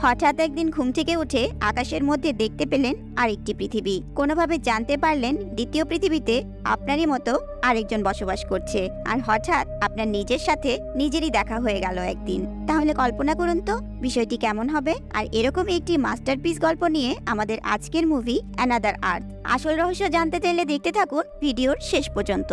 হঠাৎ একদিন ঘুম থেকে উঠে আকাশের মধ্যে দেখতে পেলেন আরেকটি পৃথিবী। কোনোভাবে জানতে পারলেন দ্বিতীয় পৃথিবীতে আপনারই মতো আরেকজন বসবাস করছে, আর হঠাৎ আপনার নিজের সাথে নিজেরই দেখা হয়ে গেল একদিন। তাহলে কল্পনা করুন তো বিষয়টি কেমন হবে। আর এরকম একটি মাস্টারপিস গল্প নিয়ে আমাদের আজকের মুভি অ্যানাদার আর্থ। আসল রহস্য জানতে চাইলে দেখতে থাকুন ভিডিওর শেষ পর্যন্ত।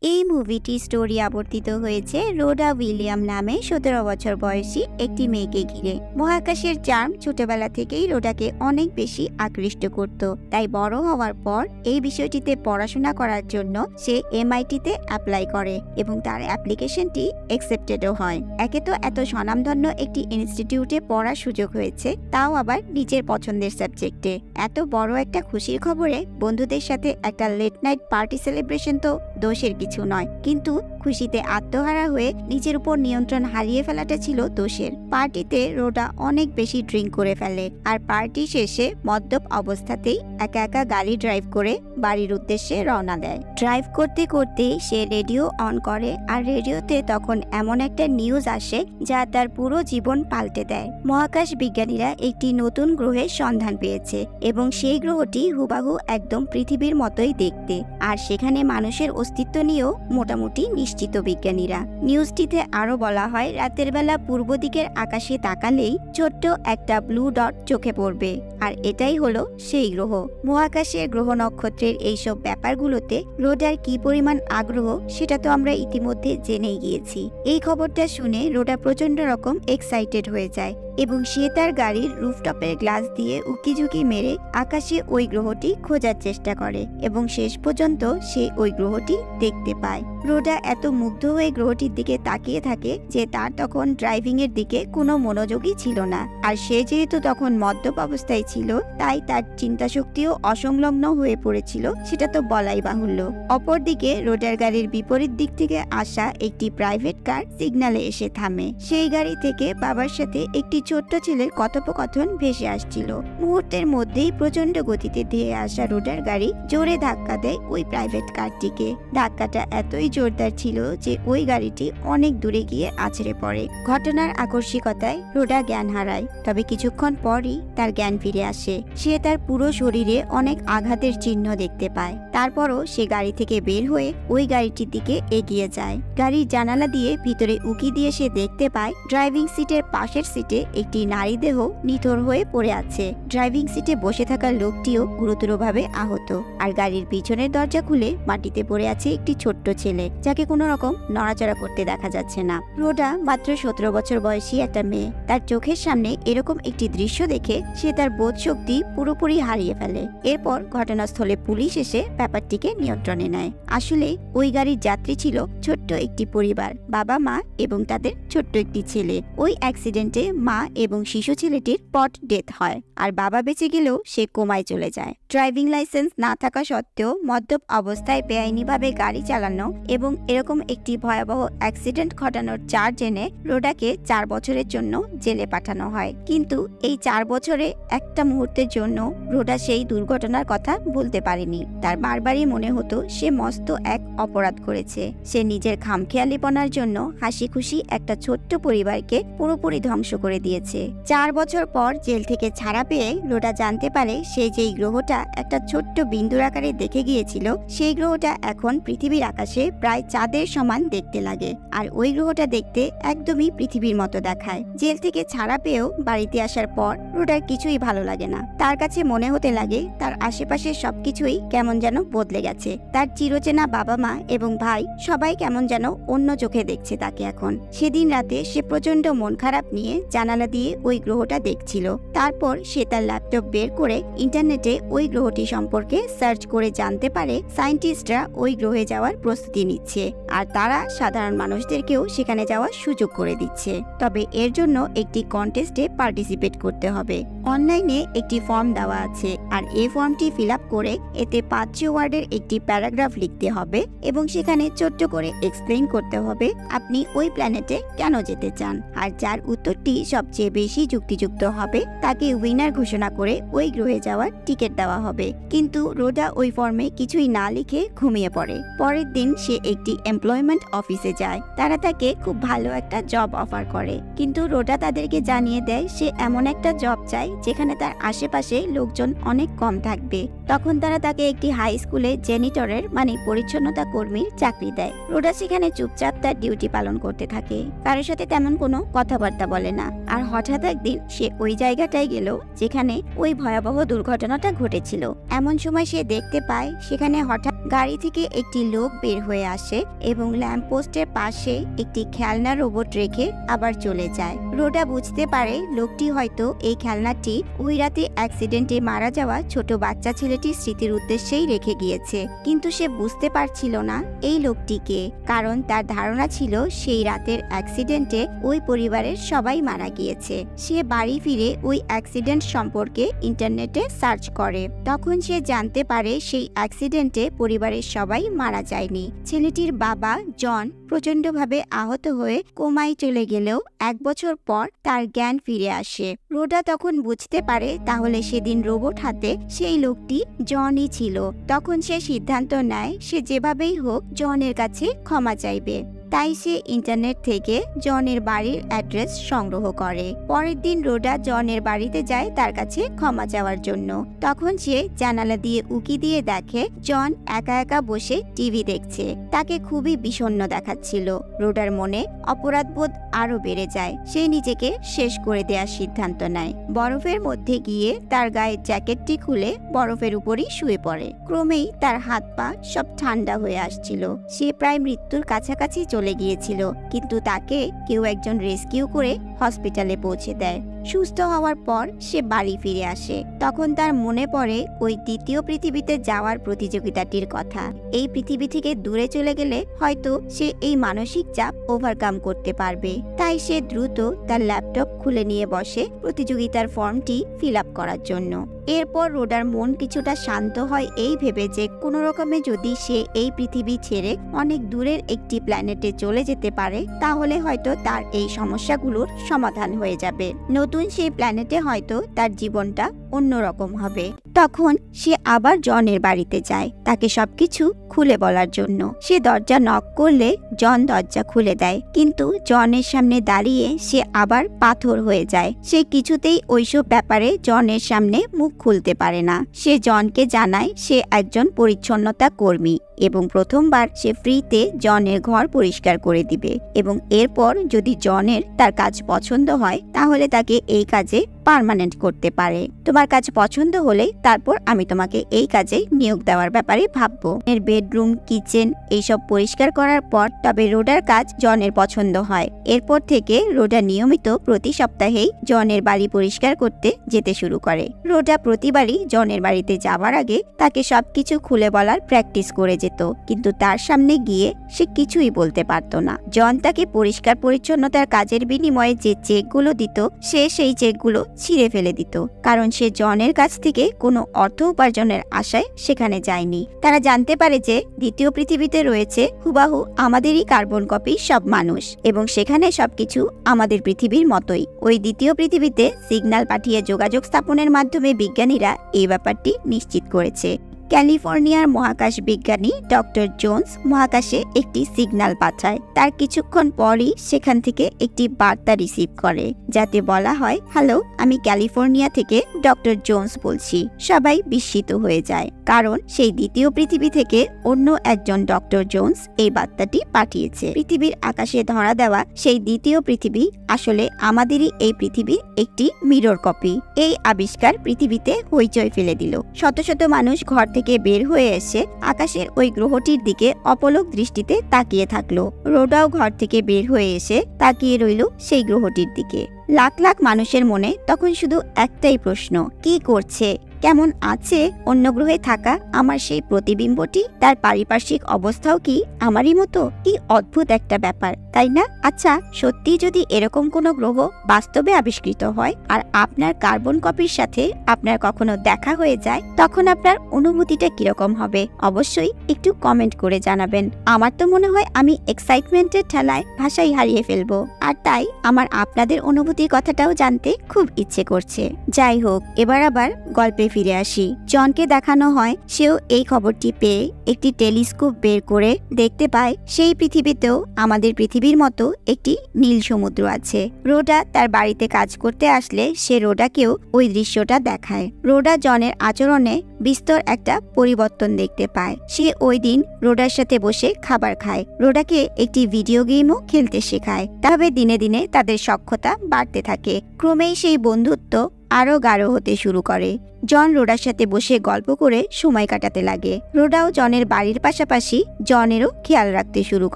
এই মুভিটি স্টোরি আবর্তিত হয়েছে রোডা উইলিয়াম নামে 17 বছর বয়সী একটি মেয়েকে ঘিরে। মহাকাশের চার্ম ছোটবেলা থেকেই রোডাকে অনেক বেশি আকৃষ্ট করত, তাই বড় হওয়ার পর এই বিষয়টিতে পড়াশোনা করার জন্য সে MIT-তে অ্যাপ্লাই করে এবং তার অ্যাপ্লিকেশনটি অ্যাকসেপ্টেডও হয়। একে তো এত স্বনামধন্য একটি ইনস্টিটিউটে পড়ার সুযোগ হয়েছে, তাও আবার নিজের পছন্দের সাবজেক্টে। এত বড় একটা খুশির খবরে বন্ধুদের সাথে একটা লেট নাইট পার্টি সেলিব্রেশন তো দোষের কিছু নয়, কিন্তু খুশিতে আত্মহারা হয়ে নিজের উপর নিয়ন্ত্রণ হারিয়ে ফেলাটা ছিল দোষের। পার্টিতে রোডা অনেক বেশি ড্রিঙ্ক করে ফেলে, আর পার্টি শেষে মদ্যপ অবস্থাতেই একা একা গাড়ি ড্রাইভ করে বাড়ির উদ্দেশ্যে রওনা দেয়। ড্রাইভ করতে করতে সে রেডিও অন করে, আর রেডিওতে তখন এমন একটা নিউজ আসে যা তার পুরো জীবন পাল্টে দেয়। মহাকাশ বিজ্ঞানীরা একটি নতুন গ্রহের সন্ধান পেয়েছে এবং সেই গ্রহটি হুবাহু একদম পৃথিবীর মতোই দেখতে, আর সেখানে মানুষের অস্তিত্ব নিয়েও মোটামুটি নিশ্চিত বিজ্ঞানীরা। নিউজটিতে আরো বলা হয় রাতের বেলা পূর্ব দিকের আকাশে তাকালেই ছোট্ট একটা ব্লু ডট চোখে পড়বে, আর এটাই হলো সেই গ্রহ। মহাকাশের গ্রহ নক্ষত্রের এইসব ব্যাপারগুলোতে রোডার কি পরিমাণ আগ্রহ সেটা তো আমরা ইতিমধ্যে জেনেই গিয়েছি। এই খবরটা শুনে রোডা প্রচন্ড রকম এক্সাইটেড হয়ে যায় এবং সে তার গাড়ির রুফটপের গ্লাস দিয়ে উকিঝুঁকি মেরে আকাশে ওই গ্রহটি খোঁজার চেষ্টা করে এবং শেষ পর্যন্ত সে ওই গ্রহটি দেখতে পায়। রোডা এত মুগ্ধ হয়ে গ্রহটির দিকে তাকিয়ে থাকে যে তার তখন ড্রাইভিং এর দিকে কোনো মনোযোগই ছিল না, আর সে যেহেতু তখন মদ্যপ অবস্থায় ছিল তাই তার চিন্তা শক্তিও অসংলগ্ন হয়ে পড়েছিল, সেটা তো বলাই বাহুল্য। অপরদিকে রোডার গাড়ির বিপরীত দিক থেকে আসা একটি প্রাইভেট কার সিগন্যালে এসে থামে। সেই গাড়ি থেকে বাবার সাথে একটি ছোট্ট ছেলের কথোপকথন ভেসে আসছিল। মুহূর্তের মধ্যেই প্রচন্ড গতিতে ধেয়ে আসা রোডার গাড়ি জোরে ধাক্কা দেয় ওই প্রাইভেট কারটিকে। ধাক্কাটা এতই জোরদার ছিল যে ওই গাড়িটি অনেক দূরে গিয়ে আছড়ে পড়ে। ঘটনার আকস্মিকতায় রোডা জ্ঞান হারায়, তবে কিছুক্ষণ পরই তার জ্ঞান ফিরে আসে। সে তার পুরো শরীরে অনেক আঘাতের চিহ্ন দেখতে পায়। তারপরও সে গাড়ি থেকে বের হয়ে ওই গাড়িটির দিকে এগিয়ে যায়। গাড়ির জানালা দিয়ে ভিতরে উকি দিয়ে সে দেখতে পায় ড্রাইভিং সিটের পাশের সিটে একটি নারী দেহ নিথর হয়ে পড়ে আছে। ড্রাইভিং সিটে বসে থাকা লোকটিও গুরুতরভাবে আহত, আর গাড়ির পিছনের দরজা খুলে মাটিতে পড়ে আছে একটি ছোট্ট ছেলে, যাকে কোনো রকম নড়াচড়া করতে দেখা যাচ্ছে না। রোডা মাত্র 17 বছর বয়সী একটা মেয়ে। তার চোখের সামনে এরকম একটি দৃশ্য দেখে সে তার বোধ শক্তি পুরোপুরি হারিয়ে ফেলে। এরপর ঘটনাস্থলে পুলিশ এসে ব্যাপারটিকে নিয়ন্ত্রণে নেয়। আসলে ওই গাড়ির যাত্রী ছিল ছোট্ট একটি পরিবার, বাবা মা এবং তাদের ছোট্ট একটি ছেলে। ওই অ্যাক্সিডেন্টে মা এবং শিশু ছেলেটির স্পট ডেথ হয়, আর বাবা বেঁচে গেলেও সে কোমায় চলে যায়। ড্রাইভিং লাইসেন্স না থাকা সত্ত্বেও মদ্যপ অবস্থায় বেআইনিভাবে গাড়ি চালানো এবং এরকম একটি ভয়াবহ অ্যাক্সিডেন্ট ঘটানোর চার্জ এনে রোডাকে 4 বছরের জন্য জেলে পাঠানো হয়। কিন্তু এই 4 বছরে একটা মুহূর্তের জন্য রোডা সেই দুর্ঘটনার কথা ভুলতে পারেনি। তার বারবারই মনে হতো সে মস্ত এক অপরাধ করেছে। সে নিজের খামখেয়ালিপনার জন্য হাসি খুশি একটা ছোট্ট পরিবারকে পুরোপুরি ধ্বংস করে দিয়েছে। 4 বছর পর জেল থেকে ছাড়া পেয়ে রোডা জানতে পারে সে যেই গ্রহটা একটা ছোট্ট বিন্দুর আকারে দেখে গিয়েছিল সেই গ্রহটা এখন পৃথিবীর আকাশে প্রায় চাঁদের সমান দেখতে লাগে, আর ওই গ্রহটা দেখতে একদমই পৃথিবীর মতো দেখায়। জেল থেকে ছাড়া পেয়েও বাড়িতে আসার পর রোডার কিছুই ভালো লাগে না। তার কাছে মনে হতে লাগে তার আশেপাশের সবকিছুই কেমন যেন বদলে গেছে। তার চিরচেনা বাবা মা এবং ভাই সবাই কেমন যেন অন্য চোখে দেখছে তাকে এখন। সেদিন রাতে সে প্রচন্ড মন খারাপ নিয়ে জানালা দিয়ে ওই গ্রহটা দেখছিল। তারপর সে তার ল্যাপটপ বের করে ইন্টারনেটে ওই গ্রহটি সম্পর্কে সার্চ করে জানতে পারে সায়েন্টিস্টরা ওই গ্রহে যাওয়ার প্রস্তুতি নিচ্ছে, আর তারা সাধারণ মানুষদেরকেও সেখানে যাওয়ার সুযোগ করে দিচ্ছে। তবে এর জন্য একটি কন্টেস্টে পার্টিসিপেট করতে হবে। অনলাইনে একটি ফর্ম দেওয়া আছে, আর এই ফর্মটি ফিল আপ করে এতে 5 ওয়ার্ডের একটি প্যারাগ্রাফ লিখতে হবে এবং সেখানে ছোট্ট করে এক্সপ্লেইন করতে হবে আপনি ওই প্ল্যানেটে কেন যেতে চান, আর যার উত্তরটি সবচেয়ে বেশি যুক্তিযুক্ত হবে তাকে উইনার ঘোষণা করে ওই গ্রহে যাওয়ার টিকিট দেওয়া হবে। কিন্তু রোডা ওই ফর্মে কিছুই না লিখে ঘুমিয়ে পড়ে। পরের দিন সে একটি এমপ্লয়মেন্ট অফিসে যায়। তারা তাকে খুব ভালো একটা জব অফার করে, কিন্তু রোডা তাদেরকে জানিয়ে দেয় সে এমন একটা জব চায় যেখানে তার আশেপাশে লোকজন অনেক কম থাকবে। তখন তারা তাকে একটি হাই স্কুলে জেনিটরের মানে পরিচ্ছন্নতা কর্মীর চাকরি দেয়। রোডা সেখানে চুপচাপ তার ডিউটি পালন করতে থাকে, কারোর সাথে তেমন কোনো কথাবার্তা বলে না। আর হঠাৎ একদিন সে ওই জায়গাটায় গেল যেখানে ওই ভয়াবহ দুর্ঘটনাটা ঘটেছিল। এমন সময় সে দেখতে পায় সেখানে হঠাৎ গাড়ি থেকে একটি লোক বের হয়ে আসে এবং ল্যাম্প পোস্টের পাশে একটি খেলনা রোবট রেখে আবার চলে যায়। রোডা বুঝতে পারে লোকটি হয়তো এই খেলনাটি ওই রাতে অ্যাক্সিডেন্টে মারা যাওয়া ছোট বাচ্চা ছেলেটির স্মৃতির উদ্দেশ্যেই রেখে গিয়েছে, কিন্তু সে বুঝতে পারছিল না এই লোকটিকে, কারণ তার ধারণা ছিল সেই রাতের অ্যাক্সিডেন্টে ওই পরিবারের সবাই মারা গিয়েছে। সে বাড়ি ফিরে ওই অ্যাক্সিডেন্ট সম্পর্কে ইন্টারনেটে সার্চ করে। তখন সে জানতে পারে সেই অ্যাক্সিডেন্টে পরিবারের সবাই মারা যায়নি। ছেলেটির বাবা জন প্রচন্ডভাবে আহত হয়ে কোমায় চলে গেলেও 1 বছর পর তার জ্ঞান ফিরে আসে। রোডা তখন বুঝতে পারে তাহলে সেদিন রোবট হাতে সেই লোকটি জনই ছিল। তখন সে সিদ্ধান্ত নেয় সে যেভাবেই হোক জনের কাছে ক্ষমা চাইবে। তাই সে ইন্টারনেট থেকে জনের বাড়ির অ্যাড্রেস সংগ্রহ করে। পরের দিন রোডা জনের বাড়িতে যায় তার কাছে ক্ষমা চাওয়ার জন্য। তখন সে জানালা দিয়ে উকি দিয়ে দেখে জন একা একা বসে টিভি দেখছে। তাকে খুবই বিষণ্ণ দেখাচ্ছিল। রোডার মনে অপরাধবোধ আরো বেড়ে যায়। সে নিজেকে শেষ করে দেওয়ার সিদ্ধান্ত নেয়। বরফের মধ্যে গিয়ে তার গায়ের জ্যাকেটটি খুলে বরফের উপরই শুয়ে পড়ে। ক্রমেই তার হাত পা সব ঠান্ডা হয়ে আসছিল। সে প্রায় মৃত্যুর কাছাকাছি চলে গিয়েছিল, কিন্তু তাকে কেউ একজন রেস্কিউ করে হসপিটালে পৌঁছে দেয়। সুস্থ হওয়ার পর সে বাড়ি ফিরে আসে। তখন তার মনে পড়ে ওই দ্বিতীয় পৃথিবীতে যাওয়ার প্রতিযোগিতাটির কথা। এই পৃথিবী থেকে দূরে চলে গেলে হয়তো সে এই মানসিক চাপ ওভারকাম করতে পারবে। তাই সে দ্রুত তার ল্যাপটপ খুলে নিয়ে বসে প্রতিযোগিতার ফর্মটি ফিল আপ করার জন্য। এরপর রোডার মন কিছুটা শান্ত হয় এই ভেবে যে কোনো রকমে যদি সে এই পৃথিবী ছেড়ে অনেক দূরের একটি প্ল্যানেটে চলে যেতে পারে তাহলে হয়তো তার এই সমস্যাগুলোর সমাধান হয়ে যাবে। নতুন সেই প্ল্যানেটে হয়তো তার জীবনটা অন্যরকম হবে। তখন সে আবার জনের বাড়িতে যায় তাকে সবকিছু খুলে বলার জন্য। সে দরজা নক করলে জন দরজা খুলে দেয়, কিন্তু জনের সামনে দাঁড়িয়ে সে আবার পাথর হয়ে যায়। সে কিছুতেই ওইসব ব্যাপারে জনের সামনে মুখ খুলতে পারে না। সে জনকে জানায় সে একজন পরিচ্ছন্নতা কর্মী এবং প্রথমবার সে ফ্রিতে জনের ঘর পরিষ্কার করে দিবে, এবং এরপর যদি জনের তার কাজ পছন্দ হয় তাহলে তাকে এই কাজে পার্মানেন্ট করতে পারে। তোমার কাজ পছন্দ হলে তারপর আমি তোমাকে এই কাজে নিয়োগ দেওয়ার ব্যাপারে ভাববো। এর বেডরুম, কিচেন এইসব পরিষ্কার করার পর তবে রোডার কাজ জনের পছন্দ হয়। এরপর থেকে রোডা নিয়মিত প্রতি সপ্তাহেই জনের বাড়ি পরিষ্কার করতে যেতে শুরু করে। রোডা প্রতিবারই জনের বাড়িতে যাওয়ার আগে তাকে সবকিছু খুলে বলার প্র্যাকটিস করে যেত, কিন্তু তার সামনে গিয়ে সে কিছুই বলতে পারত না। জন তাকে পরিষ্কার পরিচ্ছন্নতার কাজের বিনিময়ে যে চেকগুলো দিত সে সেই চেকগুলো ছিঁড়ে ফেলে দিত, কারণ সে জনের কাছ থেকে কোনো অর্থ উপার্জনের আশায় সেখানে যায়নি। তারা জানতে পারে যে দ্বিতীয় পৃথিবীতে রয়েছে হুবাহু আমাদেরই কার্বন কপি সব মানুষ, এবং সেখানে সবকিছু আমাদের পৃথিবীর মতোই। ওই দ্বিতীয় পৃথিবীতে সিগন্যাল পাঠিয়ে যোগাযোগ স্থাপনের মাধ্যমে বিজ্ঞানীরা এই ব্যাপারটি নিশ্চিত করেছে। ক্যালিফোর্নিয়ার মহাকাশ বিজ্ঞানী ডক্টর জোন্স মহাকাশে একটি সিগন্যাল পাঠায়। তার কিছুক্ষণ পরই সেখান থেকে একটি বার্তা রিসিভ করে, যাতে বলা হয়, হ্যালো, আমি ক্যালিফোর্নিয়া থেকে ডক্টর জোন্স বলছি। সবাই বিস্মিত হয়ে যায়, কারণ সেই দ্বিতীয় পৃথিবী থেকে অন্য একজন ডক্টর জোন্স এই বার্তাটি পাঠিয়েছে। পৃথিবীর আকাশে ধরা দেওয়া সেই দ্বিতীয় পৃথিবী আসলে আমাদেরই এই পৃথিবীর একটি মিরর কপি। এই আবিষ্কার পৃথিবীতে হইচই ফেলে দিল। শত শত মানুষ ঘর থেকে বের হয়ে এসে আকাশের ওই গ্রহটির দিকে অপলক দৃষ্টিতে তাকিয়ে থাকলো। রোডাও ঘর থেকে বের হয়ে এসে তাকিয়ে রইল সেই গ্রহটির দিকে। লাখ লাখ মানুষের মনে তখন শুধু একটাই প্রশ্ন, কি করছে কেমন আছে অন্য গ্রহে থাকা আমার সেই প্রতিবিম্বটি? তার পারিপার্শ্বিক অবস্থাও কি আমারই মতো? কি অদ্ভুত একটা ব্যাপার, তাই না? আচ্ছা, সত্যি যদি এরকম কোনো গ্রহ বাস্তবে আবিষ্কৃত হয় আর আপনার কার্বন কপির সাথে আপনার কখনো দেখা হয়ে যায়, তখন আপনার অনুভূতিটা কিরকম হবে? অবশ্যই একটু কমেন্ট করে জানাবেন। আমার তো মনে হয় আমি এক্সাইটমেন্টের ঠেলায় ভাষাই হারিয়ে ফেলবো, আর তাই আমার আপনাদের অনুভূতির কথাটাও জানতে খুব ইচ্ছে করছে। যাই হোক, এবার আবার গল্পে ফিরে আসি। জনকে দেখানো হয় সেও এই খবরটি পেয়ে একটি টেলিস্কোপ বের করে দেখতে পায় সেই পৃথিবীতেও আমাদের পৃথিবীর মতো একটি নীল সমুদ্র আছে। রোডা তার বাড়িতে কাজ করতে আসলে সে রোডাকেও ওই দৃশ্যটা দেখায়। রোডা জনের আচরণে বিস্তর একটা পরিবর্তন দেখতে পায়। সে ওই দিন রোডার সাথে বসে খাবার খায়, রোডাকে একটি ভিডিও গেমও খেলতে শেখায়। তবে দিনে দিনে তাদের সখ্যতা বাড়তে থাকে। ক্রমেই সেই বন্ধুত্ব আরো গাঢ় হতে শুরু করে। জন রোডার সাথে বসে গল্প করে সময় কাটাতে লাগে। রোডাও জনের বাড়ির পাশাপাশি জনেরও খেয়াল রাখতে শুরু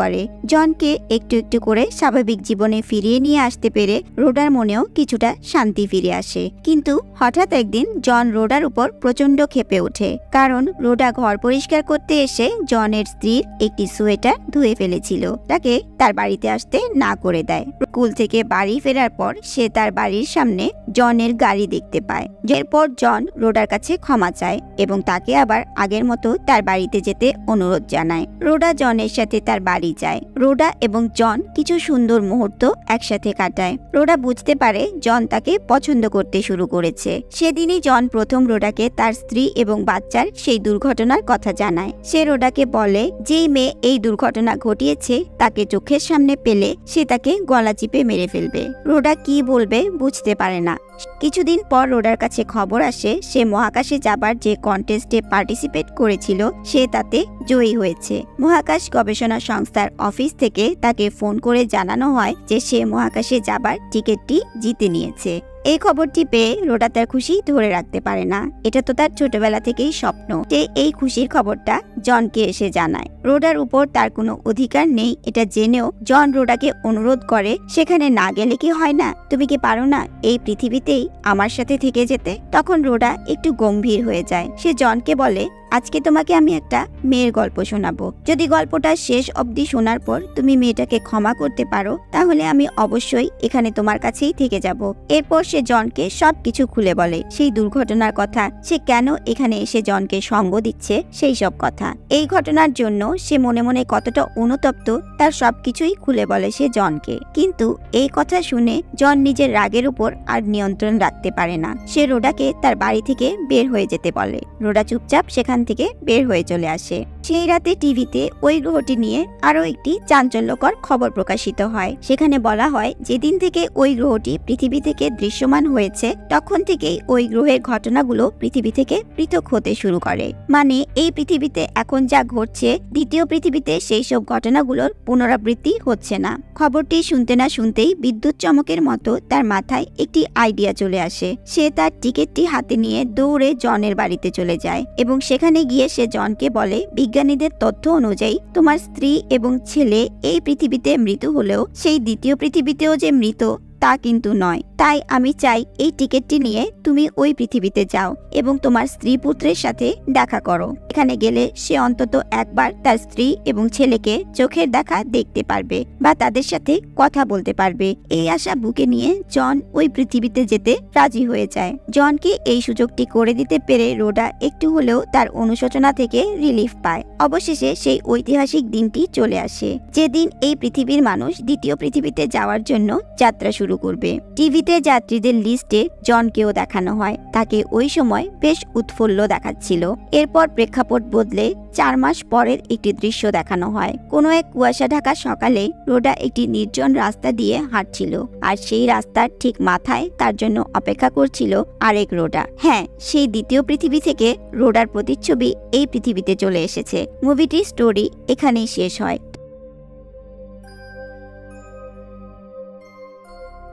করে। জনকে একটু একটু করে স্বাভাবিক জীবনে ফিরিয়ে নিয়ে আসতে পেরে রোডার মনেও কিছুটা শান্তি ফিরে আসে। কিন্তু হঠাৎ একদিন জন রোডার উপর প্রচন্ড ক্ষেপে ওঠে, কারণ রোডা ঘর পরিষ্কার করতে এসে জনের স্ত্রীর একটি সোয়েটার ধুয়ে ফেলেছিল, তাকে তার বাড়িতে আসতে না করে দেয়। স্কুল থেকে বাড়ি ফেরার পর সে তার বাড়ির সামনে জনের গাড়ি দেখতে পায়। এরপর জন রোডার কাছে ক্ষমা চায় এবং তাকে আবার আগের মতো তার বাড়িতে যেতে অনুরোধ জানায়। রোডা জনের সাথে তার বাড়ি যায়। রোডা এবং জন কিছু সুন্দর মুহূর্ত একসাথে কাটায়। রোডা বুঝতে পারে জন তাকে পছন্দ করতে শুরু করেছে। সেদিনই জন প্রথম রোডাকে তার স্ত্রী এবং বাচ্চার সেই দুর্ঘটনার কথা জানায়। সে রোডাকে বলে যেই মেয়ে এই দুর্ঘটনা ঘটিয়েছে তাকে চোখের সামনে পেলে সে তাকে গলা চিপে মেরে ফেলবে। রোডা কি বলবে বুঝতে পারে না। কিছুদিন পর রোডার কাছে খবর আসে সে মহাকাশে যাবার যে কন্টেস্টে পার্টিসিপেট করেছিল সে তাতে জয়ী হয়েছে। মহাকাশ গবেষণা সংস্থার অফিস থেকে তাকে ফোন করে জানানো হয় যে সে মহাকাশে যাবার টিকিটটি জিতে নিয়েছে। এই খবরটি পেয়ে রোডা তার খুশি ধরে রাখতে পারে না। এটা তো তার ছোটবেলা থেকেই স্বপ্ন। সে এই খুশির খবরটা জনকে এসে জানায়। রোডার উপর তার কোনো অধিকার নেই এটা জেনেও জন রোডাকে অনুরোধ করে সেখানে না গেলে কি হয় না? তুমি কি পারো না এই পৃথিবীতেই আমার সাথে থেকে যেতে? তখন রোডা একটু গম্ভীর হয়ে যায়। সে জনকে বলে, আজকে তোমাকে আমি একটা মেয়ের গল্প শোনাবো। যদি গল্পটা শেষ অবধি শোনার পর তুমি মেয়েটাকে ক্ষমা করতে পারো তাহলে আমি অবশ্যই এখানে তোমার কাছেই থেকে যাব। এরপর সে জনকে সবকিছু খুলে বলে, সেই দুর্ঘটনার কথা, সে কেন এখানে এসে জনকে সঙ্গ দিচ্ছে সেই সব কথা। এই ঘটনার জন্য সে মনে মনে কতটা অনুতপ্ত তার সবকিছুই খুলে বলে সে জনকে। কিন্তু এই কথা শুনে জন নিজের রাগের উপর আর নিয়ন্ত্রণ রাখতে পারে না। সে রোডাকে তার বাড়ি থেকে বের হয়ে যেতে বলে। রোডা চুপচাপ সেখান থেকে বের হয়ে চলে আসে। সেই রাতে টিভিতে ওই গ্রহটি নিয়ে আরো একটি চাঞ্চল্যকর খবর প্রকাশিত হয়। সেখানে বলা হয় যেদিন থেকে ওই গ্রহটি পৃথিবী থেকে দৃশ্যমান হয়েছে তখন থেকেই ওই গ্রহের ঘটনাগুলো পৃথিবী থেকে পৃথক হতে শুরু করে। মানে এই পৃথিবীতে এখন যা ঘটছে দ্বিতীয় পৃথিবীতে সেই সব ঘটনাগুলোর পুনরাবৃত্তি হচ্ছে না। খবরটি শুনতে না শুনতেই বিদ্যুৎ চমকের মতো তার মাথায় একটি আইডিয়া চলে আসে। সে তার টিকিটটি হাতে নিয়ে দৌড়ে জনের বাড়িতে চলে যায় এবং সেখানে গিয়ে সে জনকে বলে, বিজ্ঞানীদের তথ্য অনুযায়ী তোমার স্ত্রী এবং ছেলে এই পৃথিবীতে মৃত্যু হলেও সেই দ্বিতীয় পৃথিবীতেও যে মৃত তা কিন্তু নয়। তাই আমি চাই এই টিকিটটি নিয়ে তুমি ওই পৃথিবীতে যাও এবং তোমার স্ত্রী পুত্রের সাথে দেখা করো। এখানে গেলে সে অন্তত একবার তার স্ত্রী এবং ছেলেকে চোখের দেখা দেখতে পারবে বা তাদের সাথে কথা বলতে পারবে। এই আশা বুকে নিয়ে জন ওই পৃথিবীতে যেতে রাজি হয়ে যায়। জনকে এই সুযোগটি করে দিতে পেরে রোডা একটু হলেও তার অনুশোচনা থেকে রিলিফ পায়। অবশেষে সেই ঐতিহাসিক দিনটি চলে আসে যেদিন এই পৃথিবীর মানুষ দ্বিতীয় পৃথিবীতে যাওয়ার জন্য যাত্রা শুরু করবে। টিভিতে যাত্রীদের লিস্টে জনকেও দেখানো হয়। তাকে ওই সময় বেশ উৎফুল্ল দেখাচ্ছিল। এরপর প্রেক্ষাপট বদলে 4 মাস পরের একটি দৃশ্য দেখানো হয়। কোনো এক কুয়াশা ঢাকা সকালে রোডা একটি নির্জন রাস্তা দিয়ে হাঁটছিল আর সেই রাস্তার ঠিক মাথায় তার জন্য অপেক্ষা করছিল আরেক রোডা। হ্যাঁ, সেই দ্বিতীয় পৃথিবী থেকে রোডার প্রতিচ্ছবি এই পৃথিবীতে চলে এসেছে। মুভিটির স্টোরি এখানেই শেষ হয়।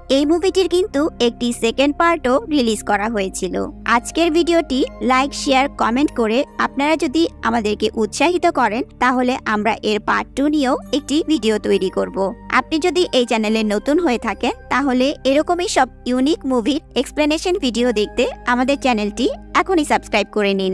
এই মুভিটির কিন্তু একটি সেকেন্ড পার্টও রিলিজ করা হয়েছিল। আজকের ভিডিওটি লাইক, শেয়ার, কমেন্ট করে আপনারা যদি আমাদেরকে উৎসাহিত করেন তাহলে আমরা এর পার্ট 2 নিয়েও একটি ভিডিও তৈরি করব। আপনি যদি এই চ্যানেলে নতুন হয়ে থাকেন তাহলে এরকমই সব ইউনিক মুভির এক্সপ্লেনেশন ভিডিও দেখতে আমাদের চ্যানেলটি এখনই সাবস্ক্রাইব করে নিন।